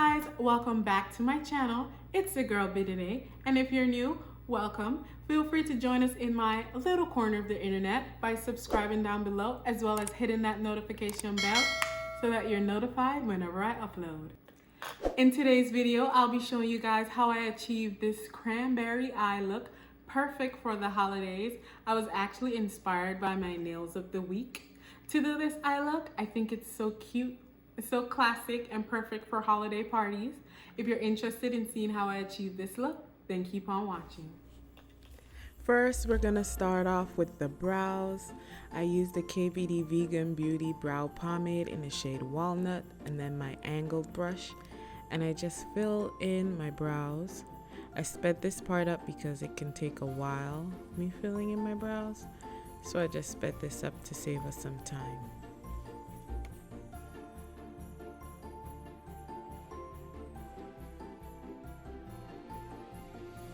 guys, welcome back to my channel. It's the girl Ebony, and if you're new, welcome. Feel free to join us in my little corner of the internet by subscribing down below, as well as hitting that notification bell so that you're notified whenever I upload. In today's video, I'll be showing you guys how I achieved this cranberry eye look, perfect for the holidays. I was actually inspired by my nails of the week to do this eye look. I think it's so cute. It's so classic and perfect for holiday parties. If you're interested in seeing how I achieved this look, then keep on watching. First, we're gonna start off with the brows. I used the KVD Vegan Beauty Brow Pomade in the shade Walnut, and then my angled brush, and I just fill in my brows. I sped this part up because it can take a while, me filling in my brows, so I just sped this up to save us some time.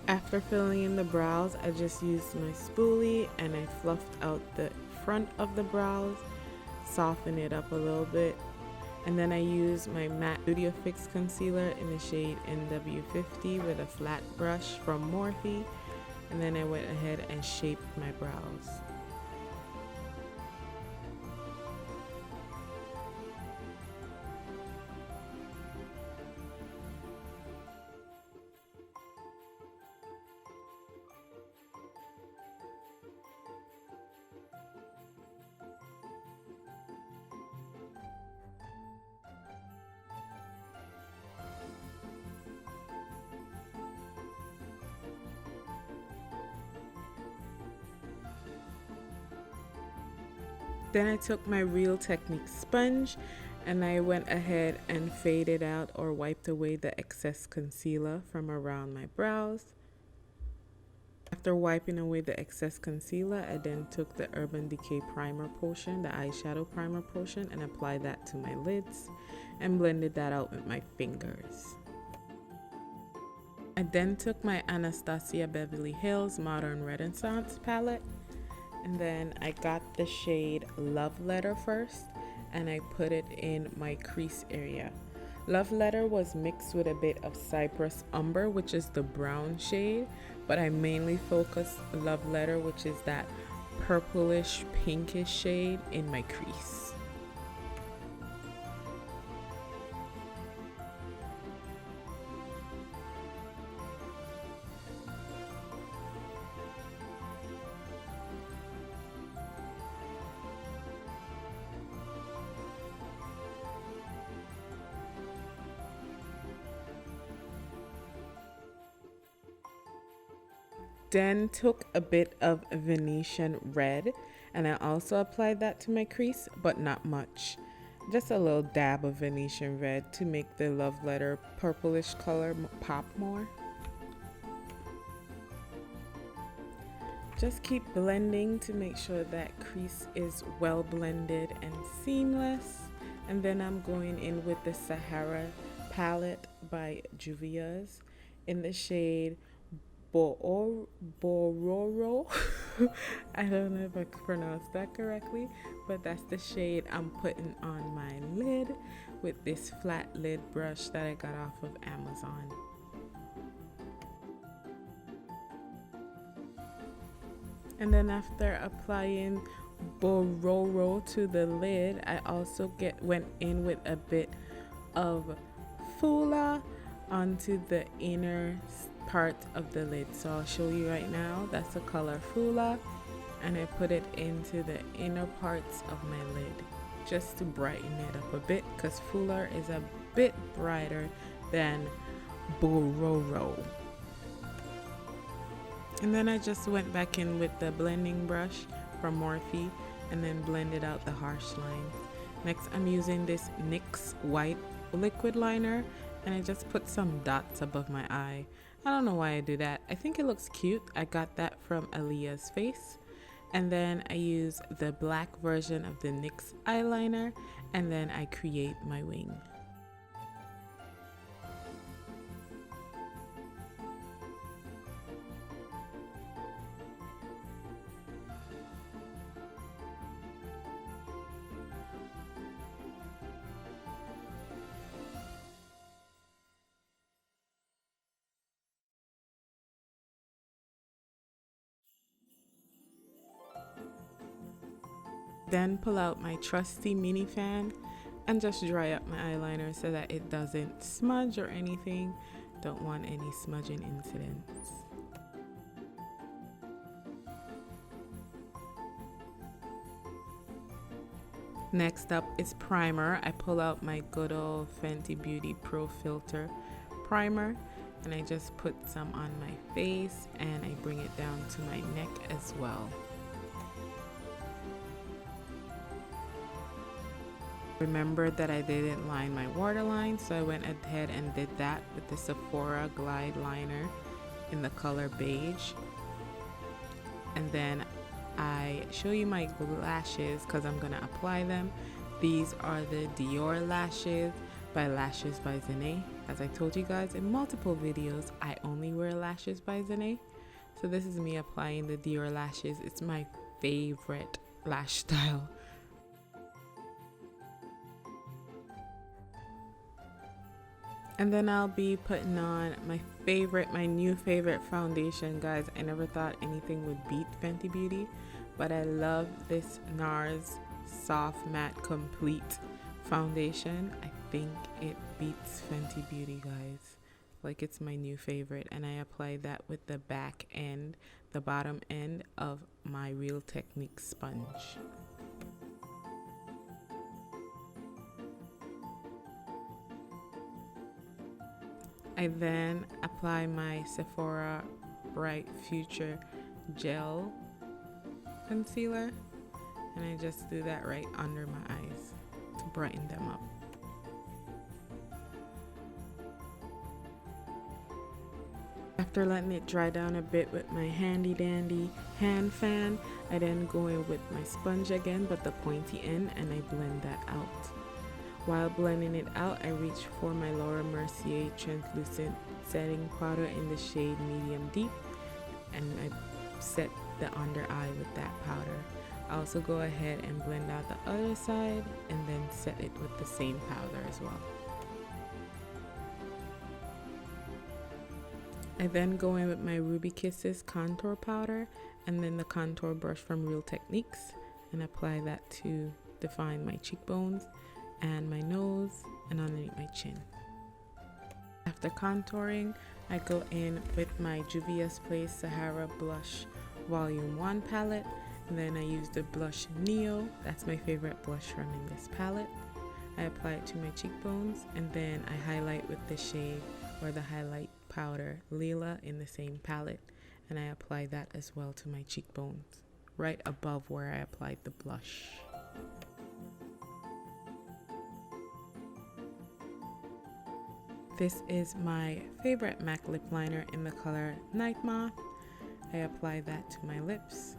After filling in the brows, I just used my spoolie and I fluffed out the front of the brows, soften it up a little bit, and then I used my matte Studio Fix concealer in the shade NW50 with a flat brush from Morphe, and then I went ahead and shaped my brows. Then I took my Real Technique sponge and I went ahead and faded out or wiped away the excess concealer from around my brows. After wiping away the excess concealer, I then took the Urban Decay primer potion, the eyeshadow primer potion, and applied that to my lids and blended that out with my fingers. I then took my Anastasia Beverly Hills Modern Renaissance palette, and then I got the shade Love Letter first, and I put it in my crease area. Love Letter was mixed with a bit of Cypress Umber, which is the brown shade, but I mainly focused Love Letter, which is that purplish pinkish shade, in my crease. Then took a bit of Venetian red and I also applied that to my crease, but not much. Just a little dab of Venetian red to make the Love Letter purplish color pop more. Just keep blending to make sure that crease is well blended and seamless. And then I'm going in with the Saharan palette by Juvia's in the shade Bororo. I don't know if I pronounced that correctly, but that's the shade I'm putting on my lid with this flat lid brush that I got off of Amazon. And then after applying Bororo to the lid, I also went in with a bit of Fula onto the inner part of the lid. So I'll show you right now. That's the color Fula, and I put it into the inner parts of my lid just to brighten it up a bit, because Fula is a bit brighter than Bororo. And then I just went back in with the blending brush from Morphe and then blended out the harsh lines. Next, I'm using this NYX white liquid liner, and I just put some dots above my eye. I don't know why I do that. I think it looks cute. I got that from Aaliyah's Face. And then I use the black version of the NYX eyeliner, and then I create my wing. Then pull out my trusty mini fan and just dry up my eyeliner so that it doesn't smudge or anything. Don't want any smudging incidents. Next up is primer. I pull out my good old Fenty Beauty Pro Filt'r primer and I just put some on my face and I bring it down to my neck as well. Remembered that I didn't line my waterline, so I went ahead and did that with the Sephora Glide Liner in the color beige. And then I show you my lashes because I'm gonna apply them. These are the Dior lashes by Xenae. As I told you guys in multiple videos, I only wear lashes by Xenae. So this is me applying the Dior lashes. It's my favorite lash style. And then I'll be putting on my new favorite foundation, guys. I never thought anything would beat Fenty Beauty, but I love this NARS Soft Matte Complete foundation. I think it beats Fenty Beauty, guys. Like, it's my new favorite, and I apply that with the bottom end of my Real Technique sponge. I then apply my Sephora Bright Future Gel Concealer, and I just do that right under my eyes to brighten them up. After letting it dry down a bit with my handy dandy hand fan, I then go in with my sponge again, but the pointy end, and I blend that out. While blending it out, I reach for my Laura Mercier translucent setting powder in the shade medium deep, and I set the under eye with that powder. I also go ahead and blend out the other side and then set it with the same powder as well. I then go in with my Ruby Kisses contour powder and then the contour brush from Real Techniques and apply that to define my cheekbones and my nose and underneath my chin. After contouring, I go in with my Juvia's Place Sahara Blush Volume 1 palette, and then I use the blush Neo. That's my favorite blush from in this palette. I apply it to my cheekbones, and then I highlight with the shade or the highlight powder Lila in the same palette, and I apply that as well to my cheekbones, right above where I applied the blush. This is my favorite MAC lip liner in the color Nightmoth. I apply that to my lips.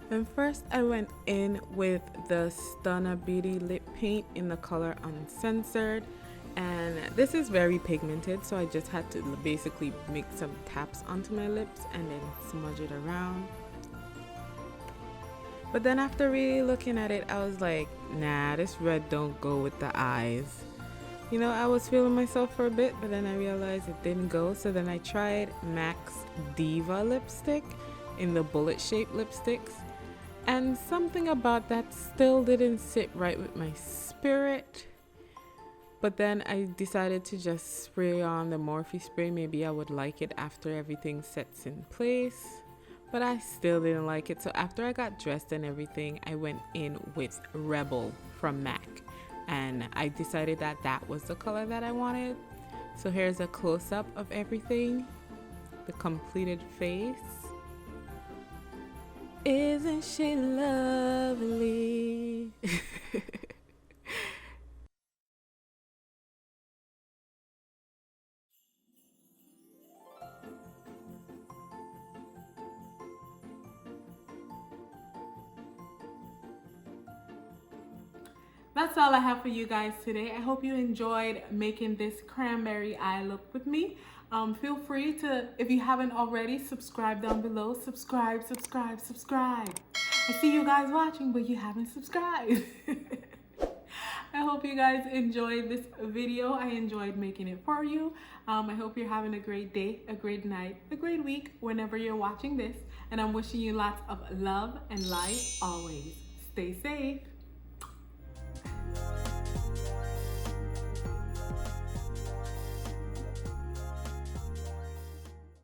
Then first I went in with the Stunna Beauty lip paint in the color Uncensored, and this is very pigmented, so I just had to basically make some taps onto my lips and then smudge it around. But then after really looking at it, I was like, nah, this red don't go with the eyes. You know, I was feeling myself for a bit, but then I realized it didn't go. So then I tried MAC's Diva lipstick in the bullet shaped lipsticks. And something about that still didn't sit right with my spirit. But then I decided to just spray on the Morphe spray. Maybe I would like it after everything sets in place. But I still didn't like it. So after I got dressed and everything, I went in with Rebel from MAC. And I decided that that was the color that I wanted. So here's a close-up of everything. The completed face. Isn't she lovely? That's all I have for you guys today. I hope you enjoyed making this cranberry eye look with me. Feel free to, if you haven't already, subscribe down below. Subscribe. I see you guys watching, but you haven't subscribed. I hope you guys enjoyed this video. I enjoyed making it for you. I hope you're having a great day, a great night, a great week whenever you're watching this. And I'm wishing you lots of love and light always. Stay safe.